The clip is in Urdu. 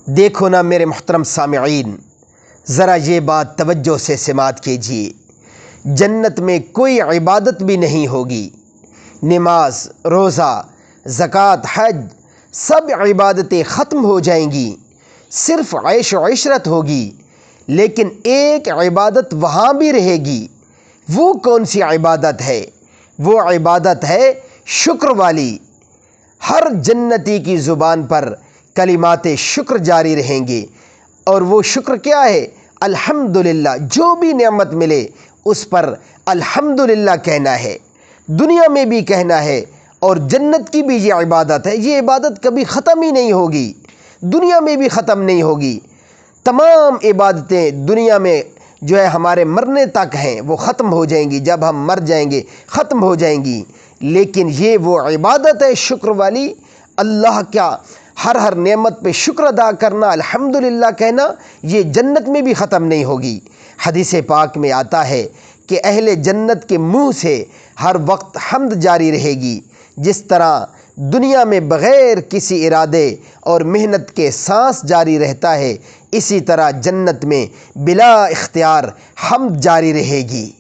دیکھو نا میرے محترم سامعین، ذرا یہ بات توجہ سے سماعت کیجیے۔ جنت میں کوئی عبادت بھی نہیں ہوگی۔ نماز، روزہ، زکوٰۃ، حج، سب عبادتیں ختم ہو جائیں گی، صرف عیش و عشرت ہوگی۔ لیکن ایک عبادت وہاں بھی رہے گی۔ وہ کون سی عبادت ہے؟ وہ عبادت ہے شکر والی۔ ہر جنتی کی زبان پر کلمات شکر جاری رہیں گے، اور وہ شکر کیا ہے؟ الحمدللہ۔ جو بھی نعمت ملے اس پر الحمدللہ کہنا ہے، دنیا میں بھی کہنا ہے، اور جنت کی بھی یہ عبادت ہے۔ یہ عبادت کبھی ختم ہی نہیں ہوگی، دنیا میں بھی ختم نہیں ہوگی۔ تمام عبادتیں دنیا میں جو ہے ہمارے مرنے تک ہیں، وہ ختم ہو جائیں گی، جب ہم مر جائیں گے ختم ہو جائیں گی۔ لیکن یہ وہ عبادت ہے شکر والی، اللہ کا ہر نعمت پہ شکر ادا کرنا، الحمدللہ کہنا، یہ جنت میں بھی ختم نہیں ہوگی۔ حدیث پاک میں آتا ہے کہ اہل جنت کے منہ سے ہر وقت حمد جاری رہے گی۔ جس طرح دنیا میں بغیر کسی ارادے اور محنت کے سانس جاری رہتا ہے، اسی طرح جنت میں بلا اختیار حمد جاری رہے گی۔